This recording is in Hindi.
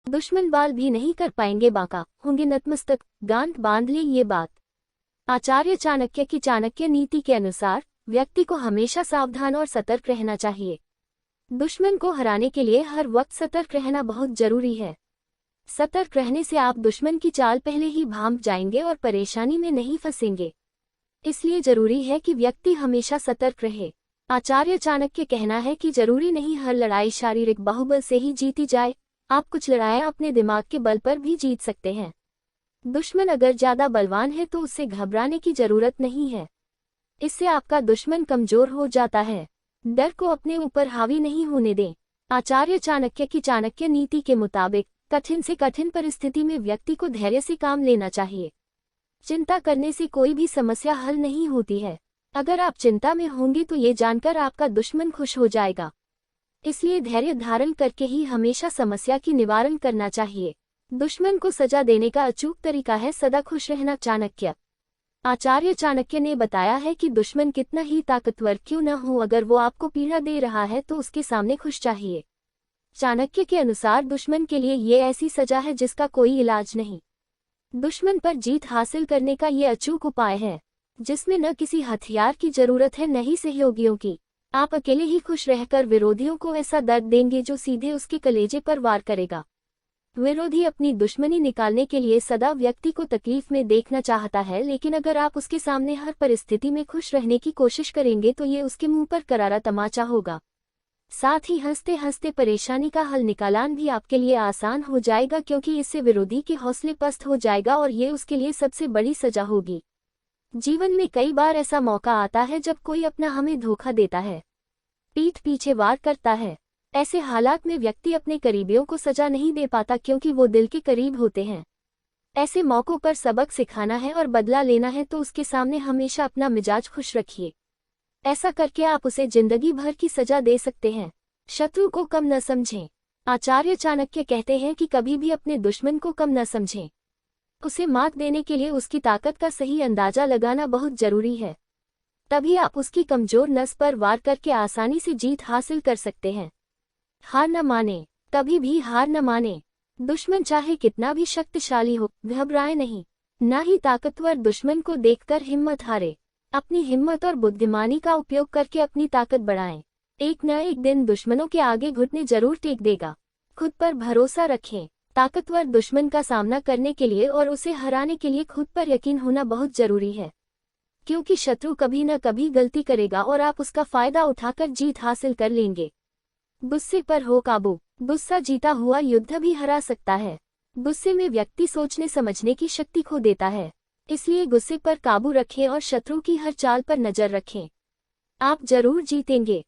दुश्मन बाल भी नहीं कर पाएंगे बांका, होंगे नतमस्तक। गांठ बांध ले ये बात। आचार्य चाणक्य की चाणक्य नीति के अनुसार व्यक्ति को हमेशा सावधान और सतर्क रहना चाहिए। दुश्मन को हराने के लिए हर वक्त सतर्क रहना बहुत जरूरी है। सतर्क रहने से आप दुश्मन की चाल पहले ही भांप जाएंगे और परेशानी में नहीं फंसेंगे। इसलिए जरूरी है कि व्यक्ति हमेशा सतर्क रहे। आचार्य चाणक्य कहना है कि जरूरी नहीं हर लड़ाई शारीरिक बाहुबल से ही जीती जाए, आप कुछ लड़ाइयां अपने दिमाग के बल पर भी जीत सकते हैं। दुश्मन अगर ज्यादा बलवान है तो उससे घबराने की जरूरत नहीं है, इससे आपका दुश्मन कमजोर हो जाता है। डर को अपने ऊपर हावी नहीं होने दें। आचार्य चाणक्य की चाणक्य नीति के मुताबिक कठिन से कठिन परिस्थिति में व्यक्ति को धैर्य से काम लेना चाहिए। चिंता करने से कोई भी समस्या हल नहीं होती है। अगर आप चिंता में होंगे तो ये जानकर आपका दुश्मन खुश हो जाएगा। इसलिए धैर्य धारण करके ही हमेशा समस्या की निवारण करना चाहिए। दुश्मन को सजा देने का अचूक तरीका है सदा खुश रहना। चाणक्य आचार्य चाणक्य ने बताया है कि दुश्मन कितना ही ताकतवर क्यों न हो, अगर वो आपको पीड़ा दे रहा है तो उसके सामने खुश चाहिए। चाणक्य के अनुसार दुश्मन के लिए ये ऐसी सजा है जिसका कोई इलाज नहीं। दुश्मन पर जीत हासिल करने का ये अचूक उपाय है जिसमें न किसी हथियार की जरूरत है न ही सहयोगियों की। आप अकेले ही खुश रहकर विरोधियों को ऐसा दर्द देंगे जो सीधे उसके कलेजे पर वार करेगा। विरोधी अपनी दुश्मनी निकालने के लिए सदा व्यक्ति को तकलीफ में देखना चाहता है, लेकिन अगर आप उसके सामने हर परिस्थिति में खुश रहने की कोशिश करेंगे तो ये उसके मुंह पर करारा तमाचा होगा। साथ ही हंसते हंसते परेशानी का हल निकालना भी आपके लिए आसान हो जाएगा, क्योंकि इससे विरोधी के हौसले पस्त हो जाएगा और ये उसके लिए सबसे बड़ी सजा होगी। जीवन में कई बार ऐसा मौका आता है जब कोई अपना हमें धोखा देता है, पीठ पीछे वार करता है। ऐसे हालात में व्यक्ति अपने करीबियों को सजा नहीं दे पाता क्योंकि वो दिल के करीब होते हैं। ऐसे मौकों पर सबक सिखाना है और बदला लेना है तो उसके सामने हमेशा अपना मिजाज खुश रखिए। ऐसा करके आप उसे जिंदगी भर की सजा दे सकते हैं। शत्रु को कम न समझें। आचार्य चाणक्य कहते हैं कि कभी भी अपने दुश्मन को कम न समझें। उसे मात देने के लिए उसकी ताकत का सही अंदाजा लगाना बहुत जरूरी है। तभी आप उसकी कमजोर नस पर वार करके आसानी से जीत हासिल कर सकते हैं। हार न माने, कभी भी हार न माने। दुश्मन चाहे कितना भी शक्तिशाली हो, घबराए नहीं। न ही ताकतवर दुश्मन को देखकर हिम्मत हारे। अपनी हिम्मत और बुद्धिमानी का उपयोग करके अपनी ताकत बढ़ाएं। एक न एक दिन दुश्मनों के आगे घुटने जरूर टेक देगा। खुद पर भरोसा रखें। ताकतवर दुश्मन का सामना करने के लिए और उसे हराने के लिए खुद पर यकीन होना बहुत जरूरी है, क्योंकि शत्रु कभी न कभी गलती करेगा और आप उसका फायदा उठाकर जीत हासिल कर लेंगे। गुस्से पर हो काबू। गुस्सा जीता हुआ युद्ध भी हरा सकता है। गुस्से में व्यक्ति सोचने समझने की शक्ति खो देता है, इसलिए गुस्से पर काबू रखें और शत्रु की हर चाल पर नजर रखें। आप जरूर जीतेंगे।